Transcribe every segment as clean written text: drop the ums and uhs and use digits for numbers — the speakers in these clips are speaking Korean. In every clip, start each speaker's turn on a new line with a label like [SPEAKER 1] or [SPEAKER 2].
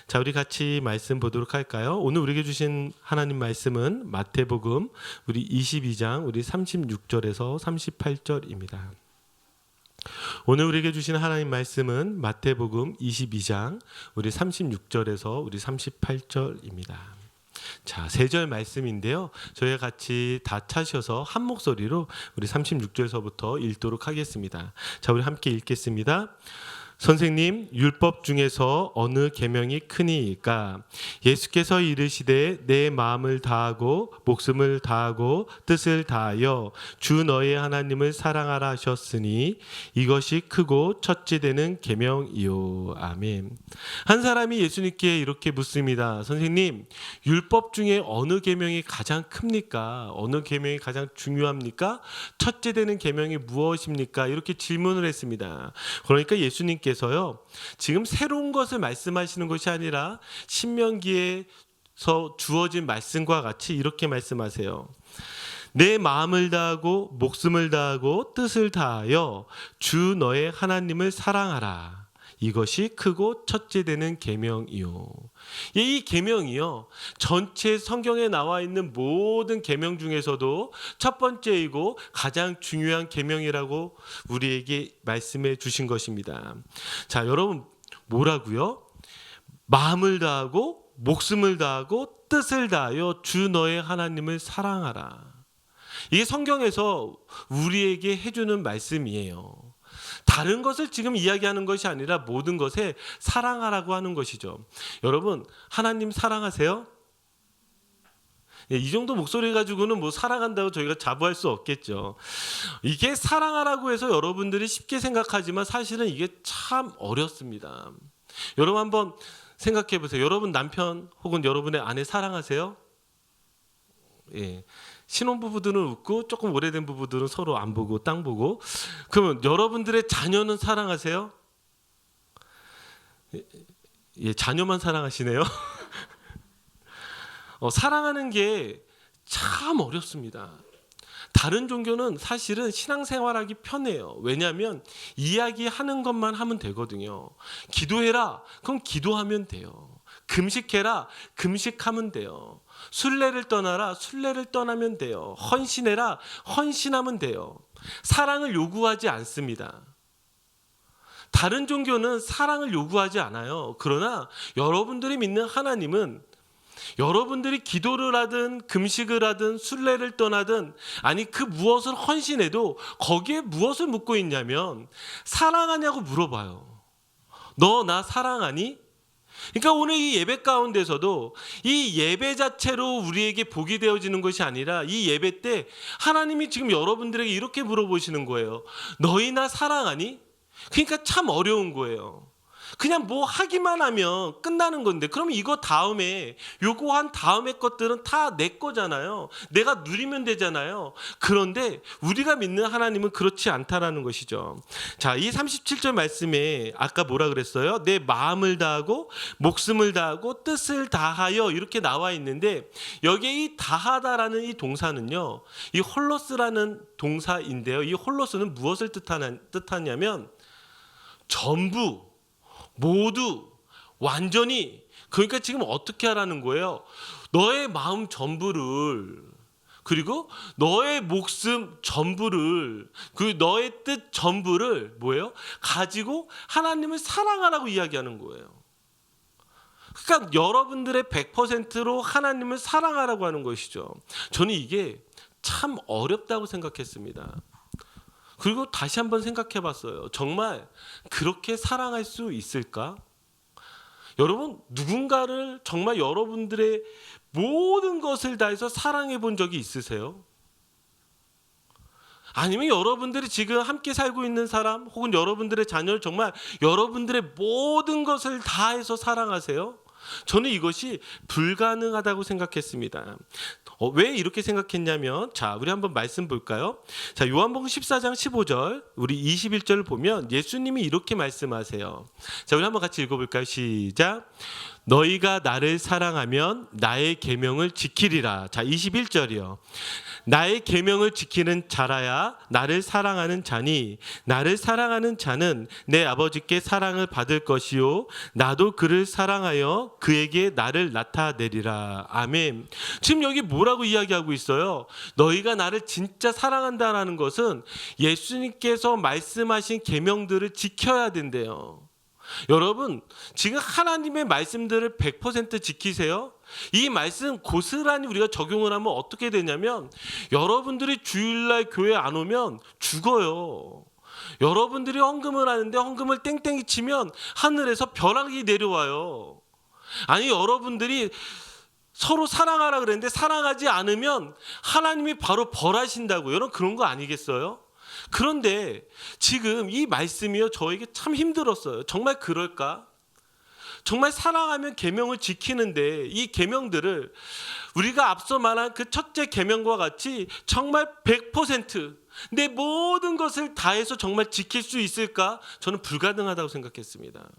[SPEAKER 1] 자, 우리 같이 말씀 보도록 할까요? 오늘 우리에게 주신 하나님 말씀은 마태복음 우리 22장 우리 36절에서 38절입니다. 오늘 우리에게 주신 하나님 말씀은 마태복음 22장 우리 36절에서 우리 38절입니다. 자, 세 절 말씀인데요. 저희가 같이 다 차셔서 한 목소리로 우리 36절서부터 읽도록 하겠습니다. 자, 우리 함께 읽겠습니다. 선생님, 율법 중에서 어느 계명이 크니이까? 예수께서 이르시되 내 마음을 다하고 목숨을 다하고 뜻을 다하여 주 너의 하나님을 사랑하라 하셨으니 이것이 크고 첫째 되는 계명이요. 아멘. 한 사람이 예수님께 이렇게 묻습니다. 선생님, 율법 중에 어느 계명이 가장 큽니까? 어느 계명이 가장 중요합니까? 첫째 되는 계명이 무엇입니까? 이렇게 질문을 했습니다. 그러니까 예수님께서요, 지금 새로운 것을 말씀하시는 것이 아니라 신명기에서 주어진 말씀과 같이 이렇게 말씀하세요. 내 마음을 다하고 목숨을 다하고 뜻을 다하여 주 너의 하나님을 사랑하라. 이것이 크고 첫째 되는 계명이요. 이 계명이요, 전체 성경에 나와 있는 모든 계명 중에서도 첫 번째이고 가장 중요한 계명이라고 우리에게 말씀해 주신 것입니다. 자, 여러분, 뭐라고요? 마음을 다하고 목숨을 다하고 뜻을 다하여 주 너의 하나님을 사랑하라. 이게 성경에서 우리에게 해주는 말씀이에요. 다른 것을 지금 이야기하는 것이 아니라 모든 것에 사랑하라고 하는 것이죠. 여러분, 하나님 사랑하세요? 이 정도 목소리 가지고는 뭐 사랑한다고 저희가 자부할 수 없겠죠. 이게 사랑하라고 해서 여러분들이 쉽게 생각하지만 사실은 이게 참 어렵습니다. 여러분 한번 생각해 보세요. 여러분 남편 혹은 여러분의 아내 사랑하세요? 예. 신혼부부들은 웃고 조금 오래된 부부들은 서로 안 보고 땅 보고. 그러면 여러분들의 자녀는 사랑하세요? 예, 자녀만 사랑하시네요. 사랑하는 게 참 어렵습니다. 다른 종교는 사실은 신앙생활하기 편해요. 왜냐하면 이야기하는 것만 하면 되거든요. 기도해라, 그럼 기도하면 돼요. 금식해라, 금식하면 돼요. 순례를 떠나라, 순례를 떠나면 돼요. 헌신해라, 헌신하면 돼요. 사랑을 요구하지 않습니다. 다른 종교는 사랑을 요구하지 않아요. 그러나 여러분들이 믿는 하나님은 여러분들이 기도를 하든 금식을 하든 순례를 떠나든, 아니 그 무엇을 헌신해도 거기에 무엇을 묻고 있냐면 사랑하냐고 물어봐요. 너 나 사랑하니? 그러니까 오늘 이 예배 가운데서도 이 예배 자체로 우리에게 복이 되어지는 것이 아니라 이 예배 때 하나님이 지금 여러분들에게 이렇게 물어보시는 거예요. 너희 나 사랑하니? 그러니까 참 어려운 거예요. 그냥 뭐 하기만 하면 끝나는 건데, 그럼 이거 다음에 요구한 다음의 것들은 다 내 거잖아요. 내가 누리면 되잖아요. 그런데 우리가 믿는 하나님은 그렇지 않다라는 것이죠. 자, 이 37절 말씀에 아까 뭐라 그랬어요? 내 마음을 다하고 목숨을 다하고 뜻을 다하여 이렇게 나와 있는데, 여기에 이 다하다라는 이 동사는요, 이 홀로스라는 동사인데요. 이 홀로스는 무엇을 뜻하냐면 전부, 모두, 완전히. 그러니까 지금 어떻게 하라는 거예요? 너의 마음 전부를, 그리고 너의 목숨 전부를, 그 너의 뜻 전부를 뭐예요? 가지고 하나님을 사랑하라고 이야기하는 거예요. 그러니까 여러분들의 100%로 하나님을 사랑하라고 하는 것이죠. 저는 이게 참 어렵다고 생각했습니다. 그리고 다시 한번 생각해 봤어요. 정말 그렇게 사랑할 수 있을까? 여러분, 누군가를 정말 여러분들의 모든 것을 다해서 사랑해 본 적이 있으세요? 아니면 여러분들이 지금 함께 살고 있는 사람 혹은 여러분들의 자녀를 정말 여러분들의 모든 것을 다해서 사랑하세요? 저는 이것이 불가능하다고 생각했습니다. 왜 이렇게 생각했냐면, 자, 우리 한번 말씀 볼까요? 자, 요한복음 14장 15절 우리 21절을 보면 예수님이 이렇게 말씀하세요. 자, 우리 한번 같이 읽어볼까요? 시작. 너희가 나를 사랑하면 나의 계명을 지키리라. 자, 21절이요. 나의 계명을 지키는 자라야 나를 사랑하는 자니 나를 사랑하는 자는 내 아버지께 사랑을 받을 것이요 나도 그를 사랑하여 그에게 나를 나타내리라. 아멘. 지금 여기 뭐라고 이야기하고 있어요? 너희가 나를 진짜 사랑한다라는 것은 예수님께서 말씀하신 계명들을 지켜야 된대요. 여러분, 지금 하나님의 말씀들을 100% 지키세요? 이 말씀 고스란히 우리가 적용을 하면 어떻게 되냐면 여러분들이 주일날 교회 안 오면 죽어요. 여러분들이 헌금을 하는데 헌금을 땡땡이 치면 하늘에서 벼락이 내려와요. 아니, 여러분들이 서로 사랑하라 그랬는데 사랑하지 않으면 하나님이 바로 벌하신다고. 여러분, 그런 거 아니겠어요? 그런데 지금 이 말씀이요, 저에게 참 힘들었어요. 정말 그럴까? 정말 사랑하면 계명을 지키는데 이 계명들을 우리가 앞서 말한 그 첫째 계명과 같이 정말 100% 내 모든 것을 다해서 정말 지킬 수 있을까? 저는 불가능하다고 생각했습니다.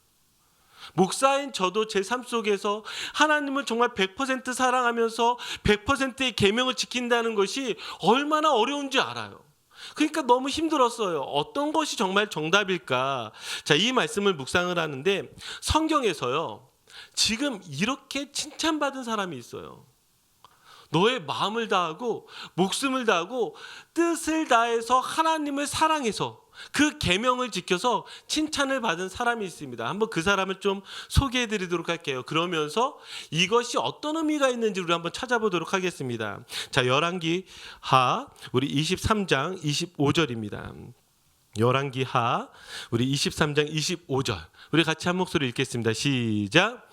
[SPEAKER 1] 목사인 저도 제 삶 속에서 하나님을 정말 100% 사랑하면서 100%의 계명을 지킨다는 것이 얼마나 어려운지 알아요. 그러니까 너무 힘들었어요. 어떤 것이 정말 정답일까? 자, 이 말씀을 묵상을 하는데 성경에서요, 지금 이렇게 칭찬받은 사람이 있어요. 너의 마음을 다하고 목숨을 다하고 뜻을 다해서 하나님을 사랑해서 그 계명을 지켜서 칭찬을 받은 사람이 있습니다. 한번 그 사람을 좀 소개해 드리도록 할게요. 그러면서 이것이 어떤 의미가 있는지 우리 한번 찾아보도록 하겠습니다. 자, 열왕기하 우리 23장 25절입니다. 열왕기하 우리 23장 25절. 우리 같이 한 목소리 읽겠습니다. 시작.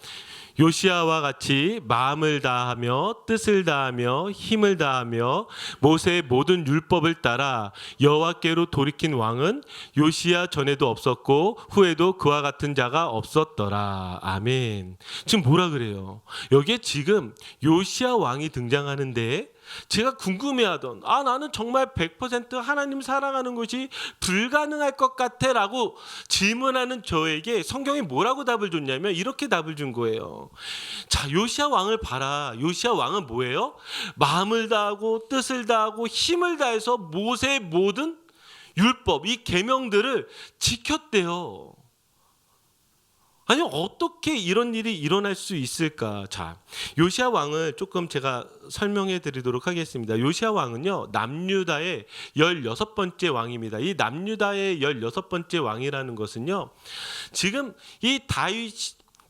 [SPEAKER 1] 요시아와 같이 마음을 다하며 뜻을 다하며 힘을 다하며 모세의 모든 율법을 따라 여호와께로 돌이킨 왕은 요시아 전에도 없었고 후에도 그와 같은 자가 없었더라. 아멘. 지금 뭐라 그래요? 여기에 지금 요시아 왕이 등장하는데 제가 궁금해하던 나는 정말 100% 하나님 사랑하는 것이 불가능할 것 같아 라고 질문하는 저에게 성경이 뭐라고 답을 줬냐면 이렇게 답을 준 거예요. 자, 요시아 왕을 봐라. 요시아 왕은 뭐예요? 마음을 다하고 뜻을 다하고 힘을 다해서 모세의 모든 율법, 이 계명들을 지켰대요. 아니, 어떻게 이런 일이 일어날 수 있을까? 자, 요시아 왕을 조금 제가 설명해 드리도록 하겠습니다. 요시아 왕은요, 남유다의 16번째 왕입니다. 이 남유다의 16번째 왕이라는 것은요, 지금 이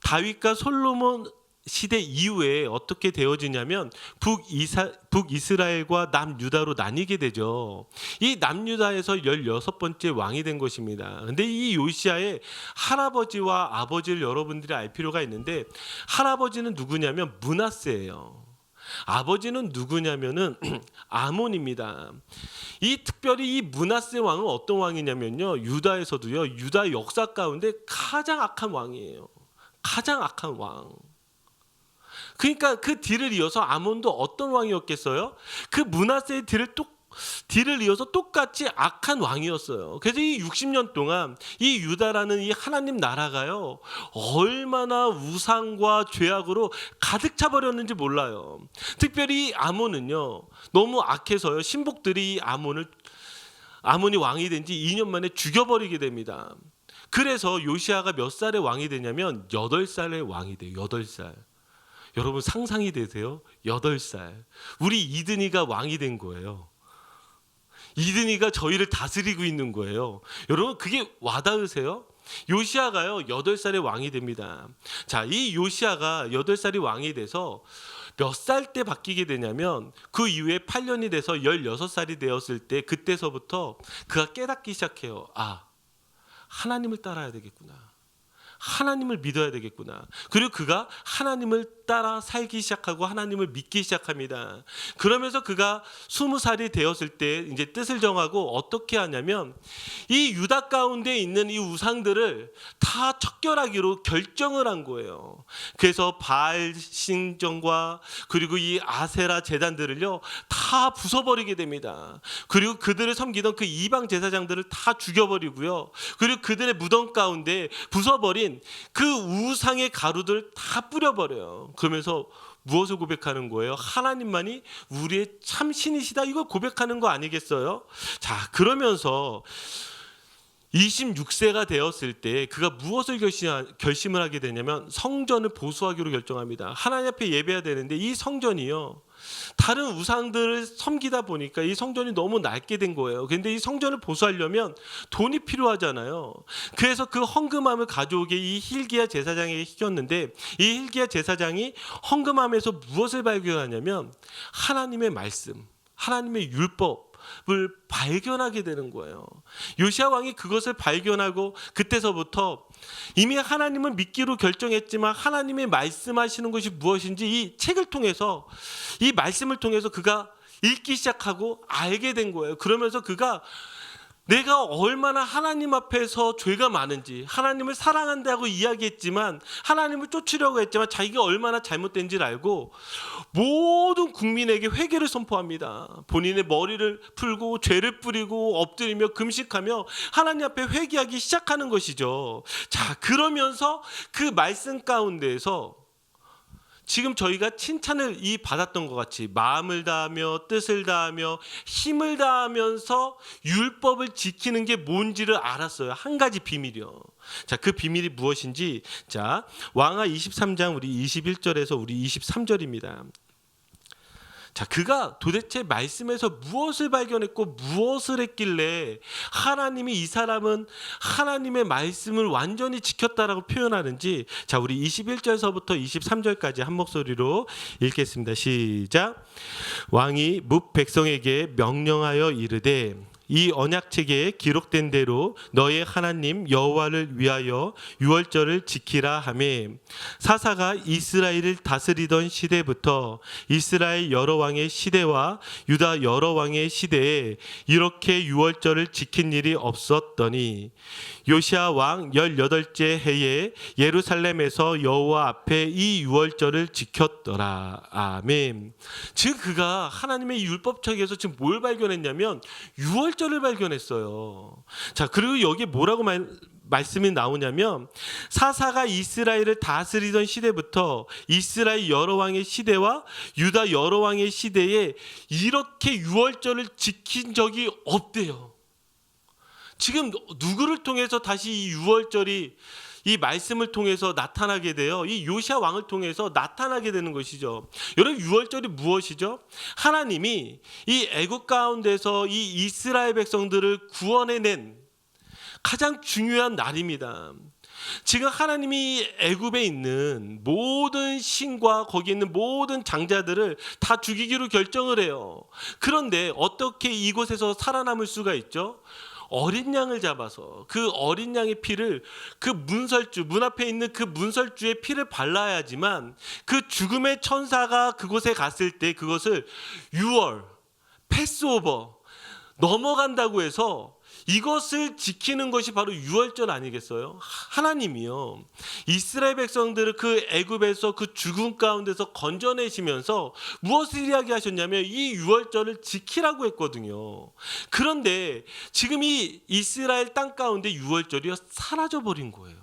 [SPEAKER 1] 다윗과 솔로몬 시대 이후에 어떻게 되어지냐면 북이스라엘과 남유다로 나뉘게 되죠. 이 남유다에서 16번째 왕이 된 것입니다. 근데 이 요시아의 할아버지와 아버지를 여러분들이 알 필요가 있는데 할아버지는 누구냐면 므낫세예요. 아버지는 누구냐면은 아몬입니다. 이 특별히 이 므낫세 왕은 어떤 왕이냐면요, 유다에서도요, 유다 역사 가운데 가장 악한 왕이에요. 가장 악한 왕. 그러니까 그 뒤를 이어서 아몬도 어떤 왕이었겠어요? 그 므낫세의 뒤를 이어서 똑같이 악한 왕이었어요. 그래서 이 60년 동안 이 유다라는 이 하나님 나라가요, 얼마나 우상과 죄악으로 가득 차버렸는지 몰라요. 특별히 이 아몬은요, 너무 악해서요, 신복들이 아몬이 왕이 된 지 2년 만에 죽여버리게 됩니다. 그래서 요시아가 몇 살에 왕이 되냐면 8살에 왕이 돼요. 8살. 여러분 상상이 되세요? 8살. 우리 이든이가 왕이 된 거예요. 이든이가 저희를 다스리고 있는 거예요. 여러분 그게 와닿으세요? 요시아가요 8살에 왕이 됩니다. 자, 이 요시아가 8살이 왕이 돼서 몇 살 때 바뀌게 되냐면 그 이후에 8년이 돼서 16살이 되었을 때 그때서부터 그가 깨닫기 시작해요. 하나님을 따라야 되겠구나. 하나님을 믿어야 되겠구나. 그리고 그가 하나님을 따라 살기 시작하고 하나님을 믿기 시작합니다. 그러면서 그가 20살이 되었을 때 이제 뜻을 정하고 어떻게 하냐면 이 유다 가운데 있는 이 우상들을 다 척결하기로 결정을 한 거예요. 그래서 바알 신전과 그리고 이 아세라 제단들을요 다 부숴버리게 됩니다. 그리고 그들을 섬기던 그 이방 제사장들을 다 죽여버리고요. 그리고 그들의 무덤 가운데 부숴버린 그 우상의 가루들 다 뿌려버려요. 그러면서 무엇을 고백하는 거예요? 하나님만이 우리의 참 신이시다, 이걸 고백하는 거 아니겠어요? 자, 그러면서 26세가 되었을 때 그가 무엇을 결심을 하게 되냐면 성전을 보수하기로 결정합니다. 하나님 앞에 예배해야 되는데 이 성전이요 다른 우상들을 섬기다 보니까 이 성전이 너무 낡게 된 거예요. 그런데 이 성전을 보수하려면 돈이 필요하잖아요. 그래서 그 헌금함을 가져오게 이 힐기야 제사장에게 시켰는데 이 힐기야 제사장이 헌금함에서 무엇을 발견하냐면 하나님의 말씀, 하나님의 율법 을 발견하게 되는 거예요. 요시야 왕이 그것을 발견하고 그때서부터 이미 하나님을 믿기로 결정했지만 하나님의 말씀하시는 것이 무엇인지 이 책을 통해서, 이 말씀을 통해서 그가 읽기 시작하고 알게 된 거예요. 그러면서 그가 내가 얼마나 하나님 앞에서 죄가 많은지, 하나님을 사랑한다고 이야기했지만, 하나님을 쫓으려고 했지만 자기가 얼마나 잘못된지를 알고 모든 국민에게 회개를 선포합니다. 본인의 머리를 풀고 죄를 뿌리고 엎드리며 금식하며 하나님 앞에 회개하기 시작하는 것이죠. 자, 그러면서 그 말씀 가운데에서 지금 저희가 칭찬을 받았던 것 같이 마음을 다하며 뜻을 다하며 힘을 다하면서 율법을 지키는 게 뭔지를 알았어요. 한 가지 비밀이요. 자, 그 비밀이 무엇인지, 자, 왕하 23장 우리 21절에서 우리 23절입니다. 자, 그가 도대체 말씀에서 무엇을 발견했고 무엇을 했길래 하나님이 이 사람은 하나님의 말씀을 완전히 지켰다라고 표현하는지, 자, 우리 21절서부터 23절까지 한 목소리로 읽겠습니다. 시작. 왕이 뭇 백성에게 명령하여 이르되 이 언약책에 기록된 대로 너의 하나님 여호와를 위하여 유월절을 지키라 하매, 사사가 이스라엘을 다스리던 시대부터 이스라엘 여러 왕의 시대와 유다 여러 왕의 시대에 이렇게 유월절을 지킨 일이 없었더니 요시야 왕 18째 해에 예루살렘에서 여호와 앞에 이 유월절을 지켰더라. 아멘. 즉 그가 하나님의 율법책에서 지금 뭘 발견했냐면 유월절을 발견했어요. 자, 그리고 여기에 뭐라고 말씀이 나오냐면, 사사가 이스라엘을 다스리던 시대부터 이스라엘 여러 왕의 시대와 유다 여러 왕의 시대에 이렇게 유월절을 지킨 적이 없대요. 지금 누구를 통해서 다시 이 유월절이 이 말씀을 통해서 나타나게 돼요? 이 요시야 왕을 통해서 나타나게 되는 것이죠. 여러분, 유월절이 무엇이죠? 하나님이 이 애국 가운데서 이 이스라엘 백성들을 구원해낸 가장 중요한 날입니다. 지금 하나님이 애굽에 있는 모든 신과 거기 있는 모든 장자들을 다 죽이기로 결정을 해요. 그런데 어떻게 이곳에서 살아남을 수가 있죠? 어린 양을 잡아서 그 어린 양의 피를 그 문설주, 문 앞에 있는 그 문설주의 피를 발라야지만 그 죽음의 천사가 그곳에 갔을 때 그것을 유월, 패스오버, 넘어간다고 해서 이것을 지키는 것이 바로 유월절 아니겠어요? 하나님이요, 이스라엘 백성들을 그 애굽에서 그 죽음 가운데서 건져내시면서 무엇을 이야기하셨냐면 이 유월절을 지키라고 했거든요. 그런데 지금 이 이스라엘 땅 가운데 유월절이 사라져버린 거예요.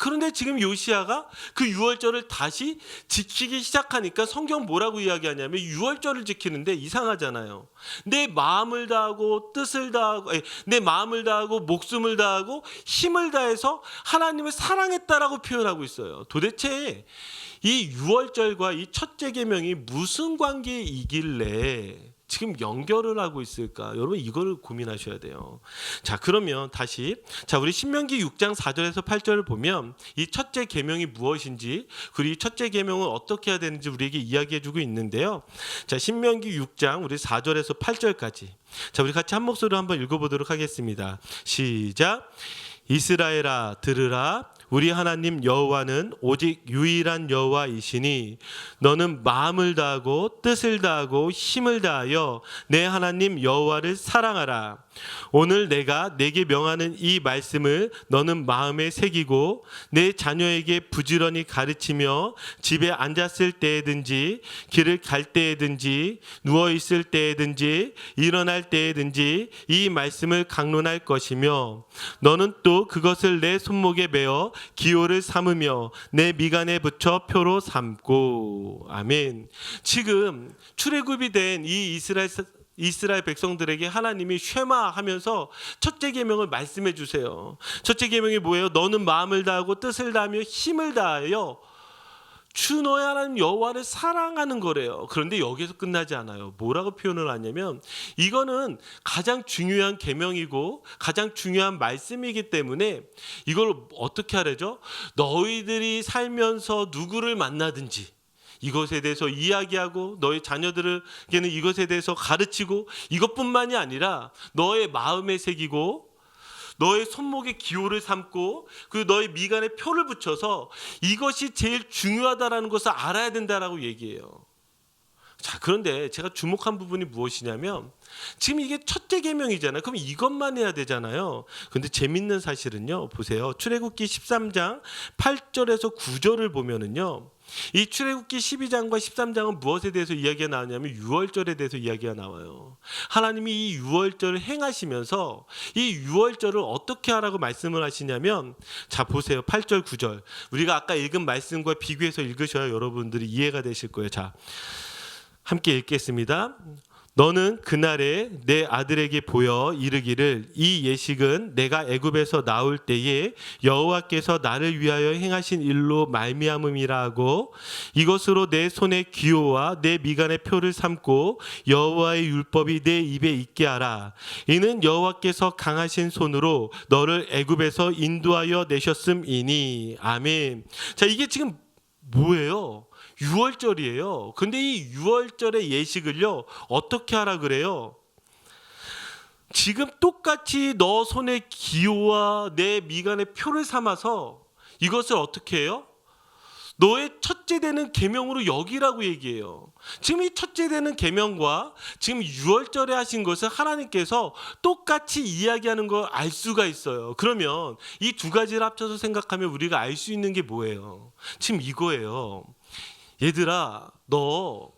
[SPEAKER 1] 그런데 지금 요시야가 그 유월절을 다시 지키기 시작하니까 성경 뭐라고 이야기하냐면 유월절을 지키는데 이상하잖아요. 내 마음을 다하고 뜻을 다하고, 내 마음을 다하고 목숨을 다하고 힘을 다해서 하나님을 사랑했다라고 표현하고 있어요. 도대체 이 유월절과 이 첫째 계명이 무슨 관계이길래 지금 연결을 하고 있을까? 여러분, 이거를 고민하셔야 돼요. 자, 그러면 다시, 자, 우리 신명기 6장 4절에서 8절을 보면 이 첫째 계명이 무엇인지, 그리고 이 첫째 계명은 어떻게 해야 되는지 우리에게 이야기해 주고 있는데요. 자, 신명기 6장 우리 4절에서 8절까지, 자, 우리 같이 한 목소리로 한번 읽어보도록 하겠습니다. 시작. 이스라엘아 들으라. 우리 하나님 여호와는 오직 유일한 여호와이시니 너는 마음을 다하고 뜻을 다하고 힘을 다하여 내 하나님 여호와를 사랑하라. 오늘 내가 내게 명하는 이 말씀을 너는 마음에 새기고 내 자녀에게 부지런히 가르치며 집에 앉았을 때에든지 길을 갈 때에든지 누워 있을 때에든지 일어날 때에든지 이 말씀을 강론할 것이며 너는 또 그것을 내 손목에 메어 기호를 삼으며 내 미간에 붙여 표로 삼고. 아멘. 지금 출애굽이 된 이 이스라엘 백성들에게 하나님이 쉐마하면서 첫째 계명을 말씀해 주세요. 첫째 계명이 뭐예요? 너는 마음을 다하고 뜻을 다하며 힘을 다하여 주 너의 하나님 여호와를 사랑하는 거래요. 그런데 여기서 끝나지 않아요. 뭐라고 표현을 하냐면 이거는 가장 중요한 계명이고 가장 중요한 말씀이기 때문에 이걸 어떻게 하래죠? 너희들이 살면서 누구를 만나든지 이것에 대해서 이야기하고 너의 자녀들에게는 이것에 대해서 가르치고 이것뿐만이 아니라 너의 마음에 새기고 너의 손목에 기호를 삼고 그 너의 미간에 표를 붙여서 이것이 제일 중요하다라는 것을 알아야 된다라고 얘기해요. 자, 그런데 제가 주목한 부분이 무엇이냐면 지금 이게 첫째 계명이잖아요. 그럼 이것만 해야 되잖아요. 근데 재밌는 사실은요. 보세요. 출애굽기 13장 8절에서 9절을 보면은요. 이 출애굽기 12장과 13장은 무엇에 대해서 이야기가 나오냐면 유월절에 대해서 이야기가 나와요. 하나님이 이 유월절을 행하시면서 이 유월절을 어떻게 하라고 말씀을 하시냐면 자 보세요. 8절 9절 우리가 아까 읽은 말씀과 비교해서 읽으셔야 여러분들이 이해가 되실 거예요. 자 함께 읽겠습니다. 너는 그날에 내 아들에게 보여 이르기를 이 예식은 내가 애굽에서 나올 때에 여호와께서 나를 위하여 행하신 일로 말미암음이라 하고 이것으로 내 손에 기호와 내 미간에 표를 삼고 여호와의 율법이 내 입에 있게 하라. 이는 여호와께서 강하신 손으로 너를 애굽에서 인도하여 내셨음이니. 아멘. 자 이게 지금 뭐예요? 유월절이에요. 근데 이 유월절의 예식을요 어떻게 하라 그래요? 지금 똑같이 너 손에 기호와 내 미간에 표를 삼아서 이것을 어떻게 해요? 너의 첫째 되는 계명으로 여기라고 얘기해요. 지금 이 첫째 되는 계명과 지금 유월절에 하신 것을 하나님께서 똑같이 이야기하는 걸 알 수가 있어요. 그러면 이 두 가지를 합쳐서 생각하면 우리가 알 수 있는 게 뭐예요? 지금 이거예요. 얘들아, 너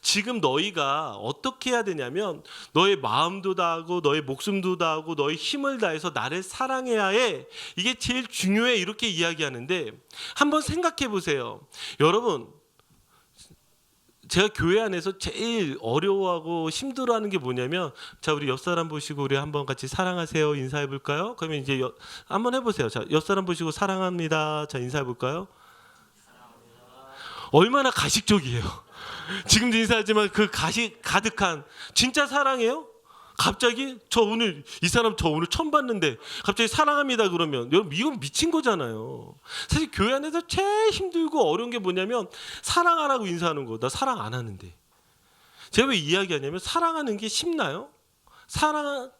[SPEAKER 1] 지금 너희가 어떻게 해야 되냐면 너의 마음도 다하고 너의 목숨도 다하고 너의 힘을 다해서 나를 사랑해야 해. 이게 제일 중요해. 이렇게 이야기하는데 한번 생각해 보세요. 여러분, 제가 교회 안에서 제일 어려워하고 힘들어하는 게 뭐냐면 자 우리 옆 사람 보시고 우리 한번 같이 사랑하세요 인사해 볼까요? 그러면 이제 한번 해보세요. 자 옆 사람 보시고 사랑합니다. 자 인사해 볼까요? 얼마나 가식적이에요. 지금도 인사하지만 그 가식 가득한 진짜 사랑해요? 갑자기 저 오늘 이 사람 저 오늘 처음 봤는데 갑자기 사랑합니다 그러면 여러분 이건 미친 거잖아요. 사실 교회 안에서 제일 힘들고 어려운 게 뭐냐면 사랑하라고 인사하는 거. 나 사랑 안 하는데. 제가 왜 이야기하냐면 사랑하는 게 쉽나요? 사랑할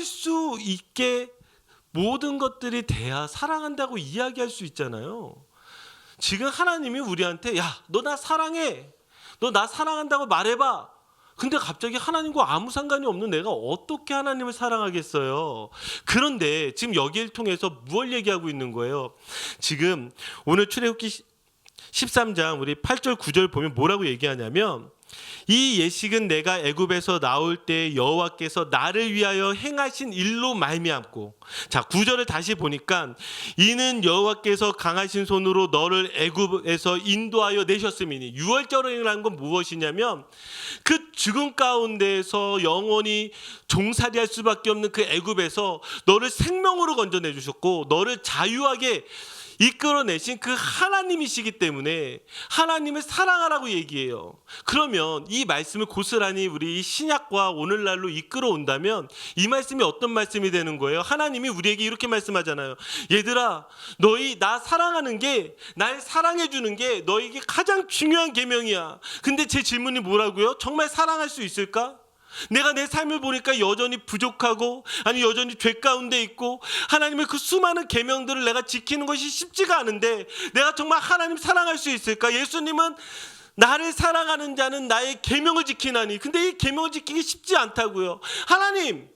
[SPEAKER 1] 수 있게 모든 것들이 돼야 사랑한다고 이야기할 수 있잖아요. 지금 하나님이 우리한테 야, 너 나 사랑해. 너 나 사랑한다고 말해봐. 근데 갑자기 하나님과 아무 상관이 없는 내가 어떻게 하나님을 사랑하겠어요? 그런데 지금 여기를 통해서 무엇을 얘기하고 있는 거예요? 지금 오늘 출애굽기 13장 우리 8절 9절 보면 뭐라고 얘기하냐면 이 예식은 내가 애굽에서 나올 때 여호와께서 나를 위하여 행하신 일로 말미암고 자 9절을 다시 보니까 이는 여호와께서 강하신 손으로 너를 애굽에서 인도하여 내셨음이니 유월절이라는 건 무엇이냐면 그 죽음 가운데에서 영원히 종살이할 수밖에 없는 그 애굽에서 너를 생명으로 건져내 주셨고 너를 자유하게 이끌어내신 그 하나님이시기 때문에 하나님을 사랑하라고 얘기해요. 그러면 이 말씀을 고스란히 우리 신약과 오늘날로 이끌어 온다면 이 말씀이 어떤 말씀이 되는 거예요? 하나님이 우리에게 이렇게 말씀하잖아요. 얘들아, 너희 나 사랑하는 게 날 사랑해 주는 게 너에게 가장 중요한 계명이야. 근데 제 질문이 뭐라고요? 정말 사랑할 수 있을까? 내가 내 삶을 보니까 여전히 부족하고 아니 여전히 죄 가운데 있고 하나님의 그 수많은 계명들을 내가 지키는 것이 쉽지가 않은데 내가 정말 하나님 사랑할 수 있을까? 예수님은 나를 사랑하는 자는 나의 계명을 지키나니. 근데 이 계명을 지키기 쉽지 않다고요. 하나님의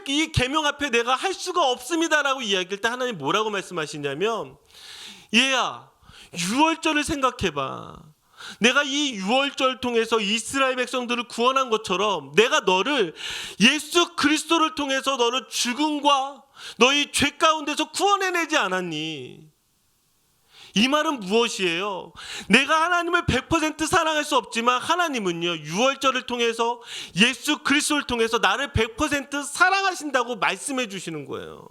[SPEAKER 1] 이 계명 앞에 내가 할 수가 없습니다라고 이야기할 때 하나님 뭐라고 말씀하시냐면, 얘야 유월절을 생각해봐. 내가 이 유월절 통해서 이스라엘 백성들을 구원한 것처럼 내가 너를 예수 그리스도를 통해서 너를 죽음과 너희 죄 가운데서 구원해내지 않았니? 이 말은 무엇이에요? 내가 하나님을 100% 사랑할 수 없지만 하나님은요, 유월절을 통해서 예수 그리스도를 통해서 나를 100% 사랑하신다고 말씀해 주시는 거예요.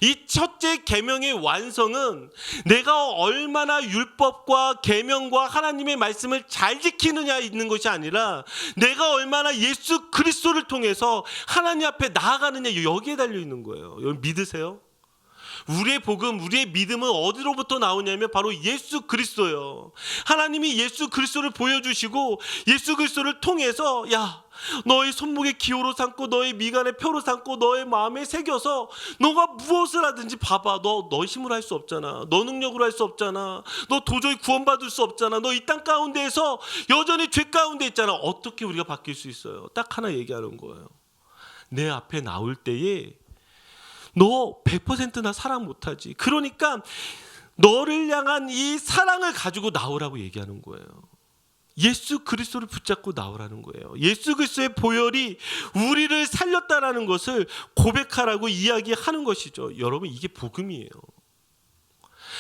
[SPEAKER 1] 이 첫째 계명의 완성은 내가 얼마나 율법과 계명과 하나님의 말씀을 잘 지키느냐 있는 것이 아니라 내가 얼마나 예수 그리스도를 통해서 하나님 앞에 나아가느냐, 여기에 달려 있는 거예요. 여러분 믿으세요? 우리의 복음, 우리의 믿음은 어디로부터 나오냐면 바로 예수 그리스도예요. 하나님이 예수 그리스도를 보여주시고 예수 그리스도를 통해서 야, 너의 손목에 기호로 삼고 너의 미간에 표로 삼고 너의 마음에 새겨서 너가 무엇을 하든지 봐봐. 너 힘으로 할 수 없잖아. 너 능력으로 할 수 없잖아. 너 도저히 구원받을 수 없잖아. 너 이 땅 가운데에서 여전히 죄 가운데 있잖아. 어떻게 우리가 바뀔 수 있어요? 딱 하나 얘기하는 거예요. 내 앞에 나올 때에 너 100%나 사랑 못하지. 그러니까 너를 향한 이 사랑을 가지고 나오라고 얘기하는 거예요. 예수 그리스도를 붙잡고 나오라는 거예요. 예수 그리스도의 보혈이 우리를 살렸다라는 것을 고백하라고 이야기하는 것이죠. 여러분 이게 복음이에요.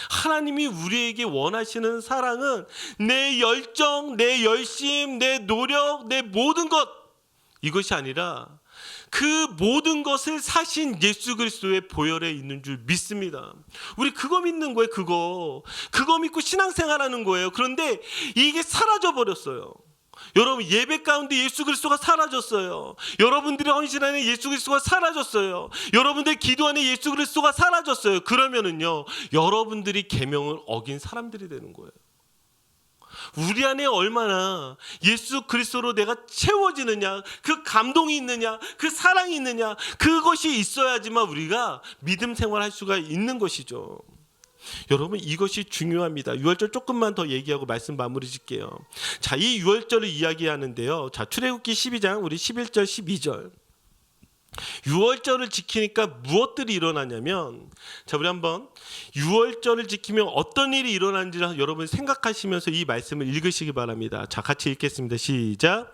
[SPEAKER 1] 하나님이 우리에게 원하시는 사랑은 내 열정, 내 열심, 내 노력, 내 모든 것, 이것이 아니라 그 모든 것을 사신 예수 그리스도의 보혈에 있는 줄 믿습니다. 우리 그거 믿는 거예요. 그거 믿고 신앙생활하는 거예요. 그런데 이게 사라져 버렸어요. 여러분 예배 가운데 예수 그리스도가 사라졌어요. 여러분들의 헌신 안에 예수 그리스도가 사라졌어요. 여러분들의 기도 안에 예수 그리스도가 사라졌어요. 그러면은요, 여러분들이 계명을 어긴 사람들이 되는 거예요. 우리 안에 얼마나 예수 그리스도로 내가 채워지느냐, 그 감동이 있느냐, 그 사랑이 있느냐, 그것이 있어야지만 우리가 믿음 생활할 수가 있는 것이죠. 여러분 이것이 중요합니다. 유월절 조금만 더 얘기하고 말씀 마무리 짓게요. 자, 이 유월절을 이야기하는데요. 자, 출애굽기 12장 우리 11절 12절. 유월절을 지키니까 무엇들이 일어나냐면, 자, 우리 한번 유월절을 지키면 어떤 일이 일어나는지 여러분 생각하시면서 이 말씀을 읽으시기 바랍니다. 자, 같이 읽겠습니다. 시작.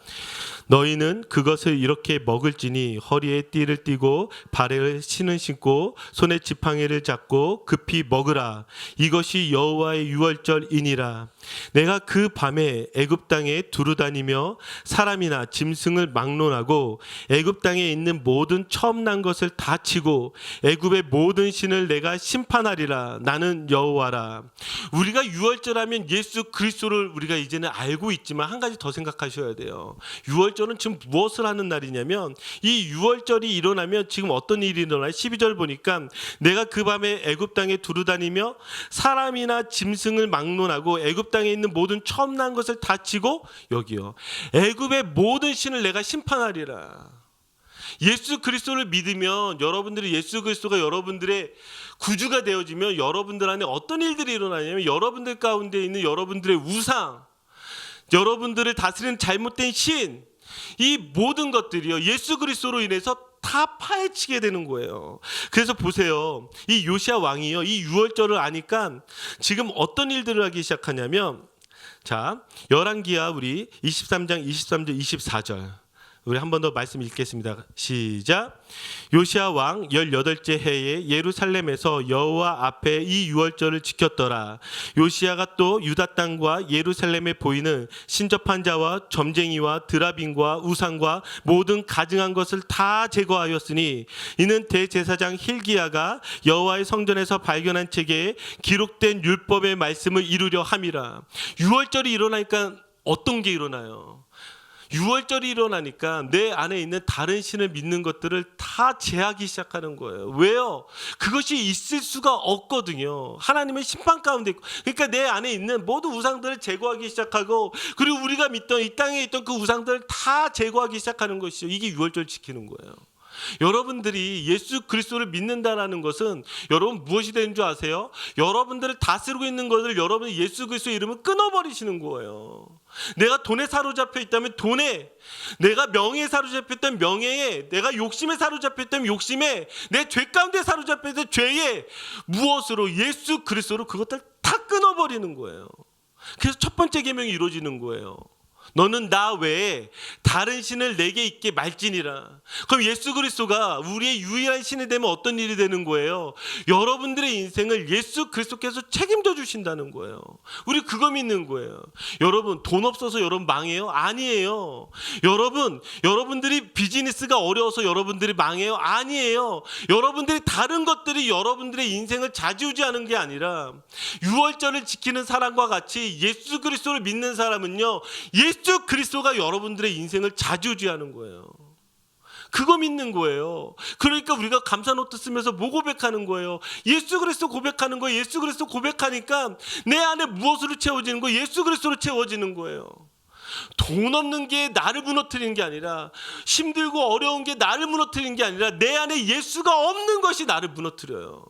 [SPEAKER 1] 너희는 그것을 이렇게 먹을지니 허리에 띠를 띠고 발에 신을 신고 손에 지팡이를 잡고 급히 먹으라. 이것이 여호와의 유월절이니라. 내가 그 밤에 애굽 땅에 두루다니며 사람이나 짐승을 막론하고 애굽 땅에 있는 모든 처음 난 것을 다 치고 애굽의 모든 신을 내가 심판하리라. 나는 여호와라. 우리가 유월절하면 예수 그리스도를 우리가 이제는 알고 있지만 한 가지 더 생각하셔야 돼요. 유월절은 지금 무엇을 하는 날이냐면, 이 유월절이 일어나면 지금 어떤 일이 일어나요? 12절 보니까 내가 그 밤에 애굽 땅에 두루다니며 사람이나 짐승을 막론하고 애굽 땅에 있는 모든 처음 난 것을 다 치고, 여기요, 애굽의 모든 신을 내가 심판하리라. 예수 그리스도를 믿으면, 여러분들이 예수 그리스도가 여러분들의 구주가 되어지면 여러분들 안에 어떤 일들이 일어나냐면, 여러분들 가운데 있는 여러분들의 우상, 여러분들을 다스리는 잘못된 신, 이 모든 것들이요 예수 그리스도로 인해서 다 파헤치게 되는 거예요. 그래서 보세요, 이 요시야 왕이요 이 유월절을 아니까 지금 어떤 일들을 하기 시작하냐면, 자, 열왕기야 우리 23장 23절 24절 우리 한 번 더 말씀 읽겠습니다. 시작. 요시야 왕 18째 해에 예루살렘에서 여호와 앞에 이 유월절을 지켰더라. 요시야가 또 유다 땅과 예루살렘에 보이는 신접한 자와 점쟁이와 드라빈과 우상과 모든 가증한 것을 다 제거하였으니 이는 대제사장 힐기야가 여호와의 성전에서 발견한 책에 기록된 율법의 말씀을 이루려 함이라. 유월절이 일어나니까 어떤 게 일어나요? 유월절이 일어나니까 내 안에 있는 다른 신을 믿는 것들을 다 제하기 시작하는 거예요. 왜요? 그것이 있을 수가 없거든요. 하나님의 심판 가운데 있고, 그러니까 내 안에 있는 모든 우상들을 제거하기 시작하고, 그리고 우리가 믿던 이 땅에 있던 그 우상들을 다 제거하기 시작하는 것이죠. 이게 유월절 지키는 거예요. 여러분들이 예수 그리스도를 믿는다라는 것은 여러분 무엇이 되는 줄 아세요? 여러분들을 다스리고 있는 것을 여러분이 예수 그리스도의 이름을 끊어버리시는 거예요. 내가 돈에 사로잡혀 있다면 돈에, 내가 명예에 사로잡혀 있다면 명예에, 내가 욕심에 사로잡혀 있다면 욕심에, 내 죄 가운데 사로잡혀 있다면 죄에, 무엇으로? 예수 그리스도로 그것들 다 끊어버리는 거예요. 그래서 첫 번째 계명이 이루어지는 거예요. 너는 나 외에 다른 신을 내게 있게 말지니라. 그럼 예수 그리스도가 우리의 유일한 신이 되면 어떤 일이 되는 거예요? 여러분들의 인생을 예수 그리스도께서 책임져 주신다는 거예요. 우리 그거 믿는 거예요. 여러분 돈 없어서 여러분 망해요? 아니에요. 여러분들이 비즈니스가 어려워서 여러분들이 망해요? 아니에요. 여러분들이 다른 것들이 여러분들의 인생을 좌지우지하는 게 아니라 유월절을 지키는 사람과 같이 예수 그리스도를 믿는 사람은요, 예수 그리스도가 여러분들의 인생을 좌지우지하는 거예요. 그거 믿는 거예요. 그러니까 우리가 감사 노트 쓰면서 뭐 고백하는 거예요? 예수 그리스도 고백하는 거예요. 예수 그리스도 고백하니까 내 안에 무엇으로 채워지는 거예요? 예수 그리스도로 채워지는 거예요. 돈 없는 게 나를 무너뜨리는 게 아니라, 힘들고 어려운 게 나를 무너뜨리는 게 아니라, 내 안에 예수가 없는 것이 나를 무너뜨려요.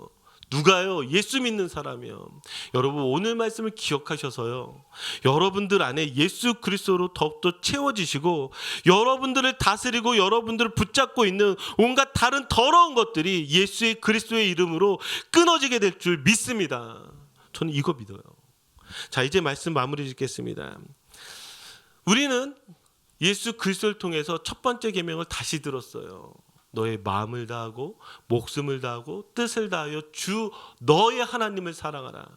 [SPEAKER 1] 누가요? 예수 믿는 사람이요. 여러분 오늘 말씀을 기억하셔서요, 여러분들 안에 예수 그리스도로 더욱더 채워지시고, 여러분들을 다스리고 여러분들을 붙잡고 있는 온갖 다른 더러운 것들이 예수의 그리스도의 이름으로 끊어지게 될 줄 믿습니다. 저는 이거 믿어요. 자, 이제 말씀 마무리 짓겠습니다. 우리는 예수 그리스도를 통해서 첫 번째 계명을 다시 들었어요. 너의 마음을 다하고 목숨을 다하고 뜻을 다하여 주 너의 하나님을 사랑하라.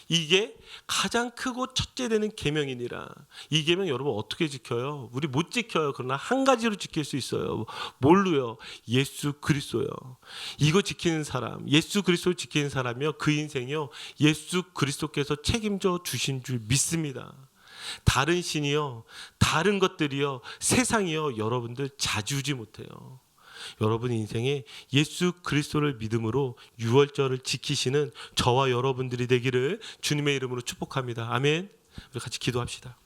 [SPEAKER 1] 이게 가장 크고 첫째 되는 계명이니라. 이 계명 여러분 어떻게 지켜요? 우리 못 지켜요. 그러나 한 가지로 지킬 수 있어요. 뭘로요? 예수 그리스도요. 이거 지키는 사람, 예수 그리스도를 지키는 사람이요, 그 인생이요, 예수 그리스도께서 책임져 주신 줄 믿습니다. 다른 신이요, 다른 것들이요, 세상이요, 여러분들 좌지우지 못해요. 여러분 인생에 예수 그리스도를 믿음으로 유월절을 지키시는 저와 여러분들이 되기를 주님의 이름으로 축복합니다. 아멘. 우리 같이 기도합시다.